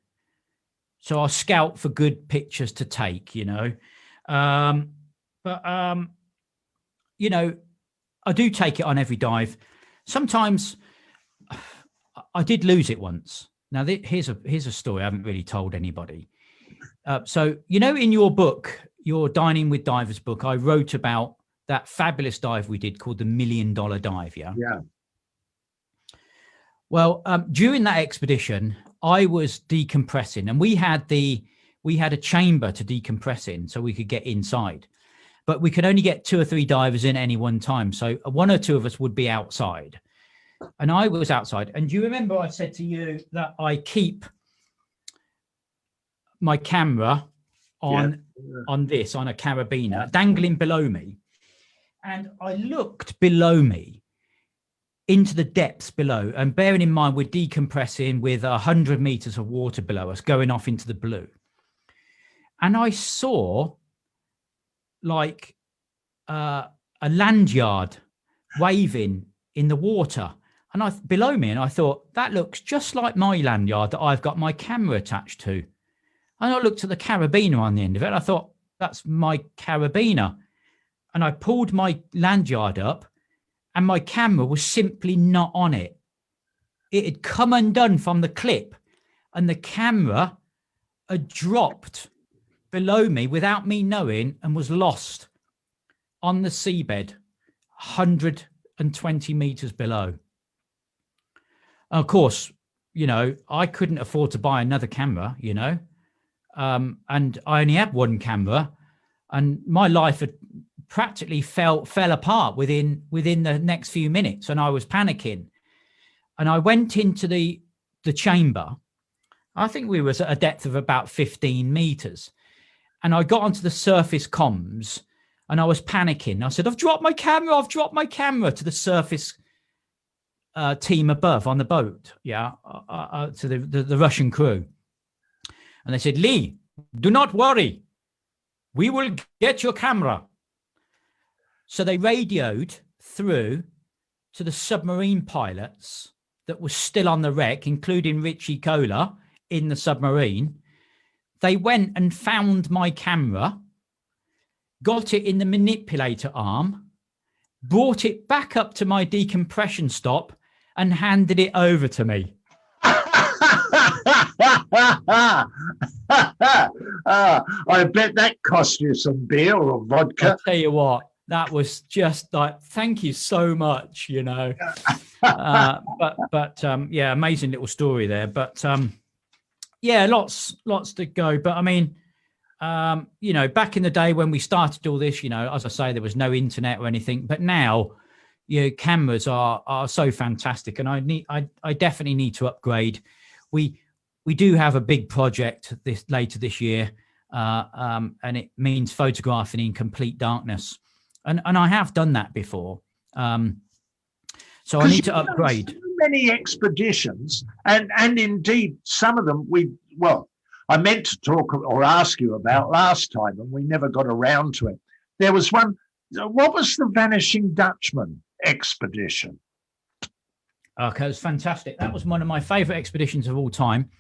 So I'll scout for good pictures to take, you know. You know, I do take it on every dive. Sometimes I did lose it once. Now here's a story I haven't really told anybody. So, you know, in your book, your Dining with Divers book, I wrote about that fabulous dive we did called the $1 Million Dive. Yeah. Well, during that expedition, I was decompressing, and we had a chamber to decompress in so we could get inside, but we could only get 2 or 3 divers in at any one time. So 1 or 2 of us would be outside, and I was outside. And do you remember I said to you that I keep my camera on a carabiner dangling below me, and I looked below me into the depths below, and bearing in mind we're decompressing with 100 meters of water below us going off into the blue, and I saw like a lanyard waving in the water and below me, and I thought, that looks just like my lanyard that I've got my camera attached to. And I looked at the carabiner on the end of it, and I thought, that's my carabiner. And I pulled my lanyard up, and my camera was simply not on it. It had come undone from the clip, and the camera had dropped below me without me knowing and was lost on the seabed, 120 meters below. And of course, you know, I couldn't afford to buy another camera, you know, and I only had 1 camera, and my life had practically fell apart within the next few minutes, and I was panicking. And I went into the chamber. I think we was at a depth of about 15 meters, and I got onto the surface comms, and I was panicking. I said, I've dropped my camera to the surface team above on the boat, to the Russian crew. And they said, Leigh, do not worry, we will get your camera. So they radioed through to the submarine pilots that were still on the wreck, including Richie Kohler in the submarine. They went and found my camera, got it in the manipulator arm, brought it back up to my decompression stop, and handed it over to me. I bet that cost you some beer or vodka. I'll tell you what, that was just like, thank you so much, you know. Yeah, amazing little story there. But yeah, lots to go. But I mean, you know, back in the day when we started all this, you know, as I say, there was no internet or anything. But now, you know, cameras are so fantastic, and I definitely need to upgrade. We do have a big project later this year, and it means photographing in complete darkness, and I have done that before. So I need to upgrade. So many expeditions, and indeed some of them I meant to talk or ask you about last time, and we never got around to it. There was one. What was the Vanishing Dutchman expedition? Okay, it was fantastic. That was one of my favorite expeditions of all time.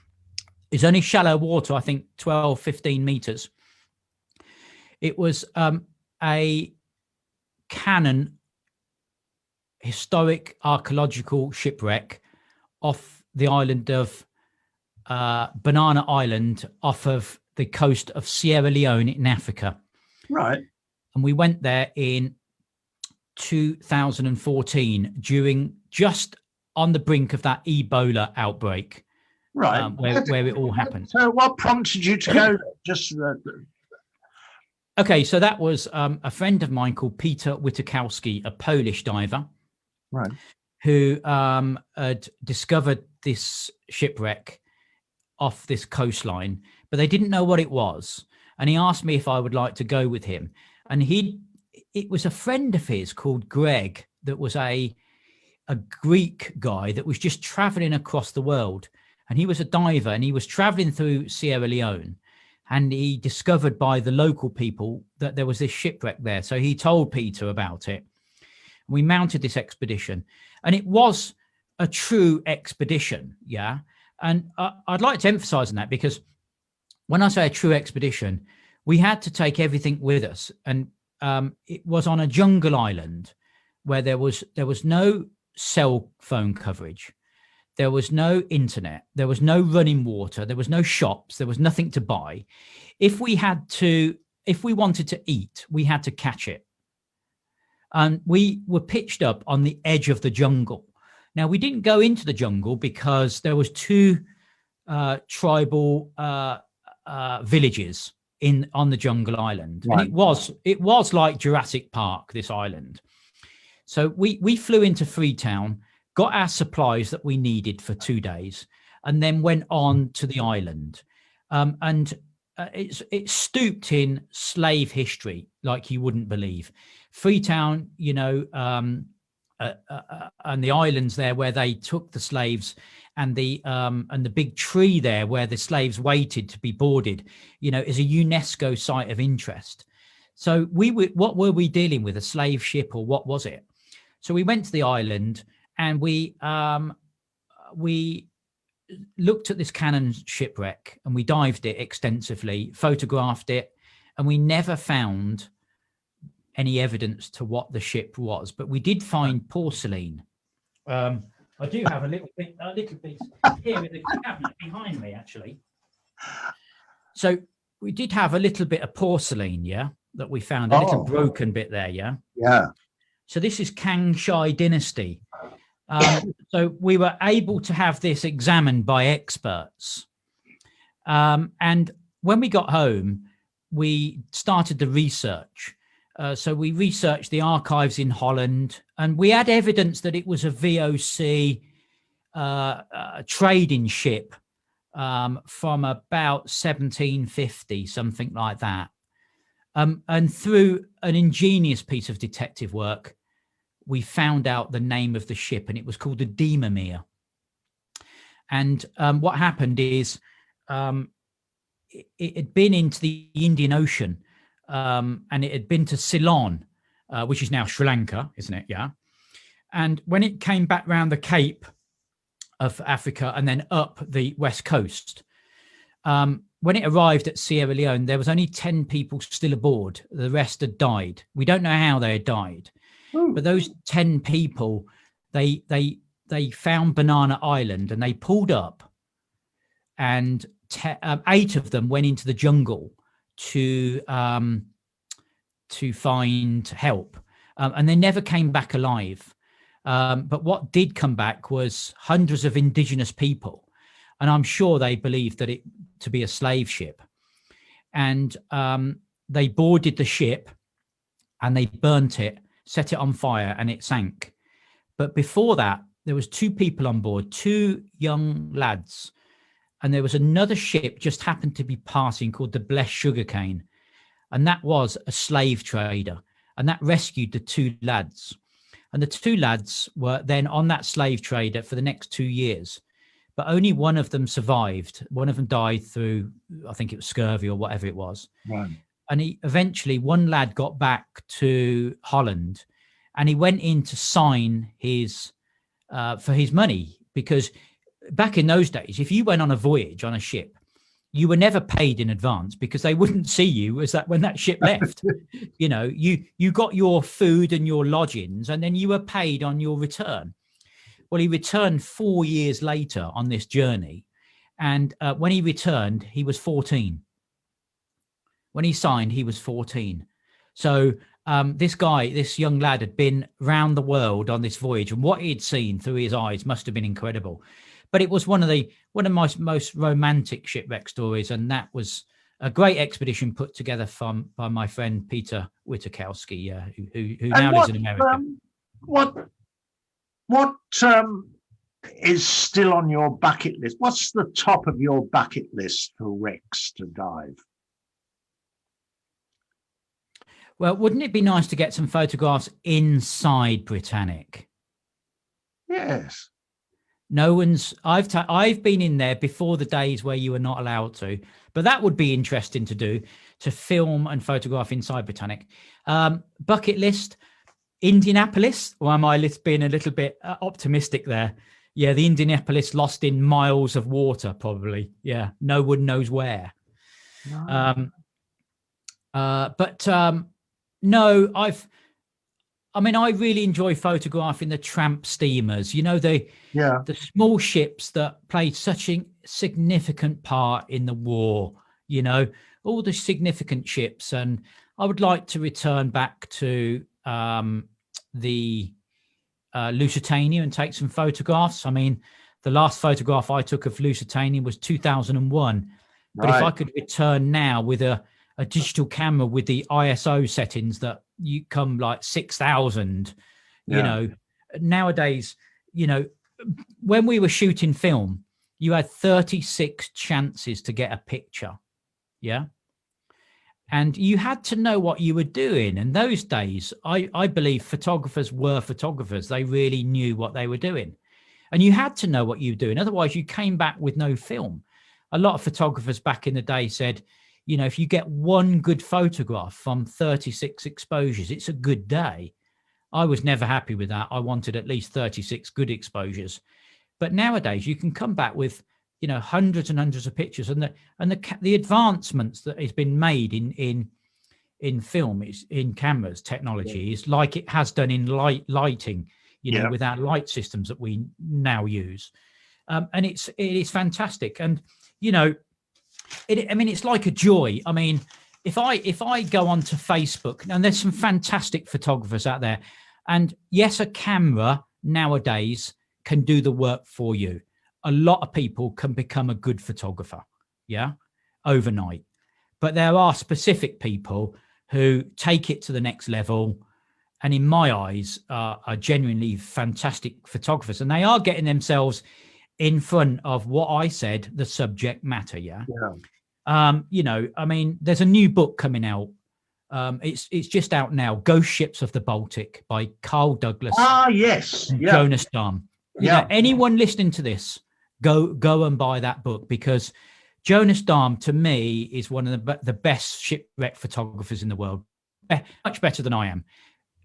It's only shallow water, I think 12, 15 meters. It was a Canon historic archaeological shipwreck off the island of Banana Island off of the coast of Sierra Leone in Africa. Right. And we went there in 2014 during just on the brink of that Ebola outbreak, Right. where it all happened. So what prompted you to go there? Just Okay, so that was a friend of mine called Peter Witkowski, a Polish diver, right. who had discovered this shipwreck off this coastline, but they didn't know what it was. And he asked me if I would like to go with him. And it was a friend of his called Greg that was a Greek guy that was just traveling across the world. And he was a diver, and he was traveling through Sierra Leone. And he discovered by the local people that there was this shipwreck there. So he told Peter about it. We mounted this expedition, and it was a true expedition. Yeah. And I'd like to emphasize on that, because when I say a true expedition, we had to take everything with us. And it was on a jungle island where there was no cell phone coverage. There was no internet. There was no running water. There was no shops. There was nothing to buy. If we wanted to eat, we had to catch it. And we were pitched up on the edge of the jungle. Now, we didn't go into the jungle because there was two tribal villages on the jungle island. Right. And it was like Jurassic Park, this island. So we flew into Freetown, got our supplies that we needed for 2 days, and then went on to the island. It's stooped in slave history like you wouldn't believe. Freetown, and the islands there where they took the slaves, and the big tree there where the slaves waited to be boarded, is a UNESCO site of interest. So what were we dealing with? A slave ship, or what was it? So we went to the island, and we looked at this Cannon shipwreck, and we dived it extensively, photographed it, and we never found any evidence to what the ship was. But we did find porcelain. I do have a little piece here in the cabinet behind me, actually. So we did have a little bit of porcelain, yeah, that we found, a little broken bit there, yeah. Yeah. So this is Kang Shai dynasty. So we were able to have this examined by experts. And when we got home, we started the research. So we researched the archives in Holland, and we had evidence that it was a VOC trading ship from about 1750, something like that. And through an ingenious piece of detective work, we found out the name of the ship, and it was called the Demermere. And what happened is it had been into the Indian Ocean, and it had been to Ceylon, which is now Sri Lanka, isn't it? Yeah. And when it came back round the Cape of Africa and then up the west coast, when it arrived at Sierra Leone, there was only 10 people still aboard. The rest had died. We don't know how they had died. But those 10 people, they found Banana Island, and they pulled up, and 8 of them went into the jungle to find help, and they never came back alive. But what did come back was hundreds of indigenous people, and I'm sure they believed that it to be a slave ship. And they boarded the ship, and they burnt it, set it on fire, and it sank. But before that, there was 2 people on board, 2 young lads, and there was another ship just happened to be passing called the Blessed Sugarcane, and that was a slave trader, and that rescued the 2 lads. And the 2 lads were then on that slave trader for the next 2 years, but only one of them survived. One of them died through, I think it was scurvy or whatever it was. Right. And eventually one lad got back to Holland, and he went in to sign his for his money, because back in those days, if you went on a voyage on a ship, you were never paid in advance, because they wouldn't see you as that when that ship left. You got your food and your lodgings, and then you were paid on your return. Well, he returned 4 years later on this journey, And when he returned, he was 14. When he signed, he was 14. So this young lad had been round the world on this voyage, and what he'd seen through his eyes must have been incredible. But it was one of my most romantic shipwreck stories, and that was a great expedition put together by my friend Peter Witakowski, who now lives in America. What is still on your bucket list? What's the top of your bucket list for wrecks to dive? Well, wouldn't it be nice to get some photographs inside Britannic? Yes. No one's. I've been in there before the days where you were not allowed to, but that would be interesting to do, to film and photograph inside Britannic. Bucket list, Indianapolis. Or am I being a little bit optimistic there? Yeah, the Indianapolis lost in miles of water, probably. Yeah, no one knows where. No. No, I really enjoy photographing the tramp steamers, the small ships that played such a significant part in the war, all the significant ships. And I would like to return back to the Lusitania and take some photographs. I mean, the last photograph I took of Lusitania was 2001. But if I could return now with a digital camera with the ISO settings that you come like 6,000, nowadays, when we were shooting film, you had 36 chances to get a picture. Yeah. And you had to know what you were doing. And those days, I believe photographers were photographers. They really knew what they were doing. And you had to know what you were doing. Otherwise, you came back with no film. A lot of photographers back in the day said, if you get one good photograph from 36 exposures, it's a good day. I was never happy with that. I wanted at least 36 good exposures. But nowadays, you can come back with, hundreds and hundreds of pictures, and the advancements that has been made in film, in cameras technology, is like it has done in lighting, with our light systems that we now use, and it is fantastic. And it's like a joy. I mean, if I go onto Facebook, and there's some fantastic photographers out there, and yes, a camera nowadays can do the work for you. A lot of people can become a good photographer, overnight. But there are specific people who take it to the next level, and in my eyes are genuinely fantastic photographers, and they are getting themselves in front of what I said, the subject matter. There's a new book coming out. It's just out now, Ghost Ships of the Baltic by Carl Douglas. Yes. And Jonas Dahm. Anyone listening to this, go and buy that book, because Jonas Dahm, to me, is one of the best shipwreck photographers in the world. Much better than I am,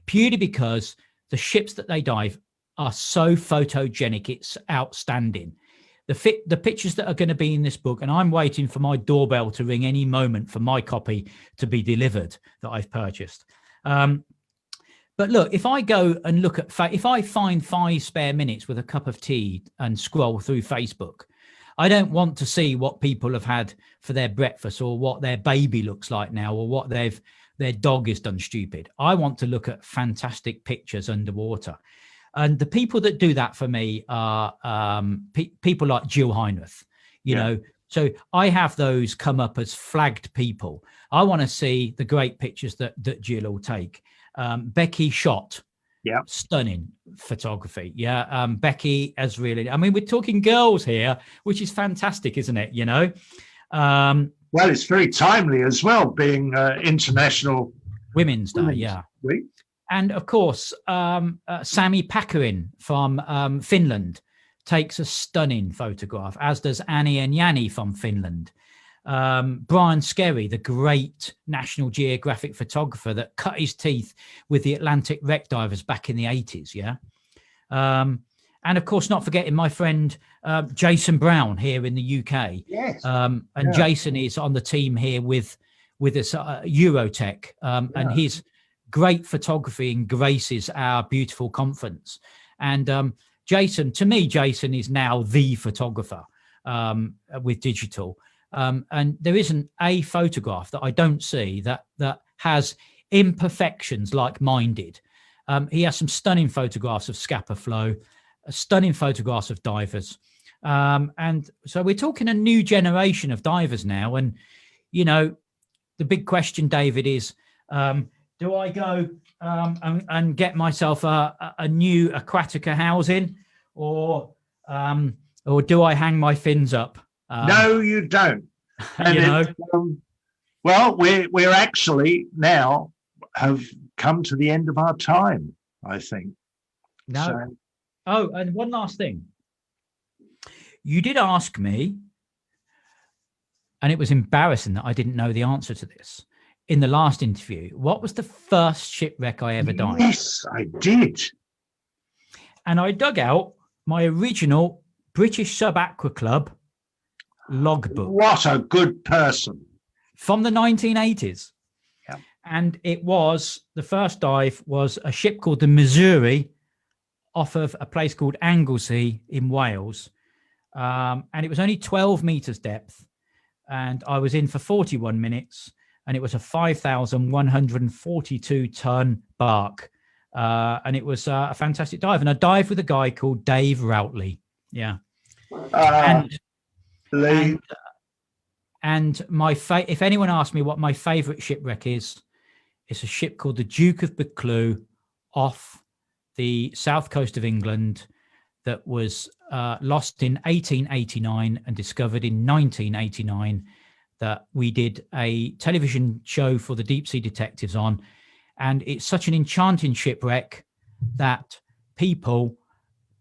purely because the ships that they dive are so photogenic. It's outstanding. The pictures that are going to be in this book, and I'm waiting for my doorbell to ring any moment for my copy to be delivered that I've purchased. But look, if I go and look at, if I find 5 spare minutes with a cup of tea and scroll through Facebook, I don't want to see what people have had for their breakfast, or what their baby looks like now, or what their dog has done stupid. I want to look at fantastic pictures underwater. And the people that do that for me are people like Jill Heinrich, So I have those come up as flagged people. I want to see the great pictures that Jill will take. Becky Schott, stunning photography. Becky has really, we're talking girls here, which is fantastic, isn't it? Well, it's very timely as well, being International Women's Day. Week. And of course, Sami Pakarin from Finland takes a stunning photograph, as does Annie and Yanni from Finland. Brian Skerry, the great National Geographic photographer that cut his teeth with the Atlantic wreck divers back in the 80s. And of course, not forgetting my friend Jason Brown here in the UK. Yes. Jason is on the team here with us, Eurotek, and his great photography graces our beautiful conference. And Jason is now the photographer. with digital. And there isn't a photograph that I don't see that has imperfections like mine did. He has some stunning photographs of scupper flow, stunning photographs of divers. And so we're talking a new generation of divers now. And, you know, the big question, David, is do I go and get myself a new Aquatica housing, or do I hang my fins up? No, you don't. And you know, well, we're actually now have come to the end of our time, I think. no. So, Oh, and one last thing. You did ask me, and it was embarrassing that I didn't know the answer to this in the last interview. What was the first shipwreck I ever dived? yes, I did. And I dug out my original British Sub-Aqua Club logbook. What a good person. From the 1980s. Yeah. And it was, the first dive was a ship called the Missouri off of a place called Anglesey in Wales. And it was only 12 meters depth. And I was in for 41 minutes. And it was a 5,142 ton bark. And it was a fantastic dive. And I dived with a guy called Dave Routley. Yeah. And my if anyone asks me what my favorite shipwreck is, it's a ship called the Duke of Buccleuch off the south coast of England that was lost in 1889 and discovered in 1989, that we did a television show for the deep sea detectives on. And it's such an enchanting shipwreck that people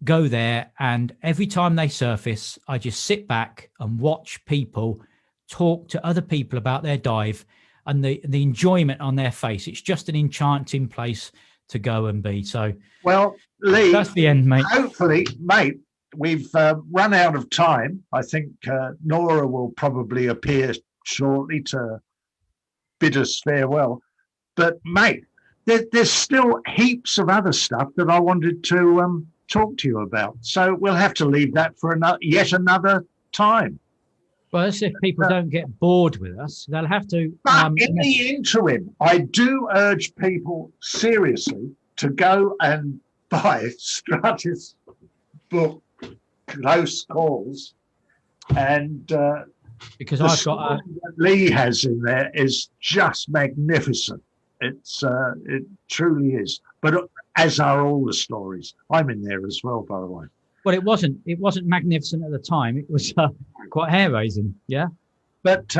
go there, and every time they surface, I just sit back and watch people talk to other people about their dive and the enjoyment on their face. It's just an enchanting place to go and be. So, well, Leigh, that's the end, mate. Hopefully, mate, we've run out of time. I think Nora will probably appear shortly to bid us farewell. But, mate, there's still heaps of other stuff that I wanted to talk to you about. So we'll have to leave that for yet another time. Well, that's if people don't get bored with us. They'll have to. But in the interim, I do urge people seriously to go and buy Stratis' book, Close Calls, and because the I've got story that Leigh has in there is just magnificent. It truly is. But as are all the stories. I'm in there as well, by the way. Well, it wasn't magnificent at the time. It was quite hair-raising, yeah. But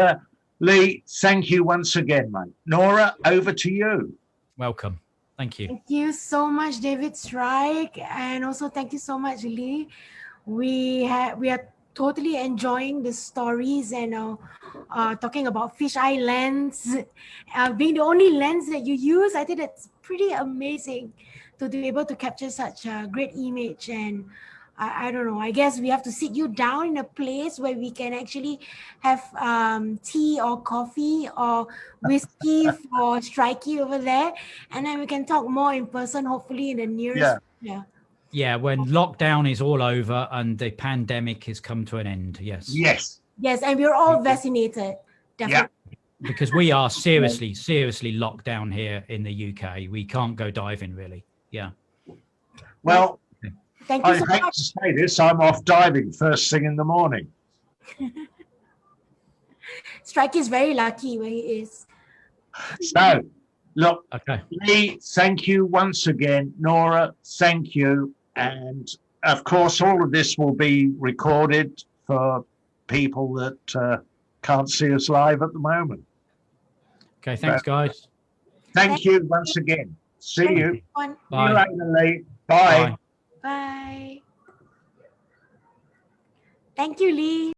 Leigh, thank you once again, mate. Nora, over to you. Welcome. Thank you. Thank you so much, David Strike, and also thank you so much, Leigh. We are totally enjoying the stories and talking about fisheye lens, being the only lens that you use. I think it's pretty amazing to be able to capture such a great image. And I don't know, I guess we have to sit you down in a place where we can actually have tea or coffee or whiskey for Strikey over there, and then we can talk more in person, hopefully in the nearest future. Yeah, when lockdown is all over and the pandemic has come to an end. Yes, and we're all vaccinated, definitely. Because we are seriously locked down here in the UK. We can't go diving, really. Yeah. Well, thank you I so hate much. to say this, I'm off diving first thing in the morning. Strike is very lucky where he is. So, look, Okay. Leigh, thank you once again. Nora, thank you. And of course, all of this will be recorded for people that can't see us live at the moment. Okay, thanks, guys. Thank you once again. See you. Bye. See you later, Leigh. Bye. Bye. Thank you, Leigh.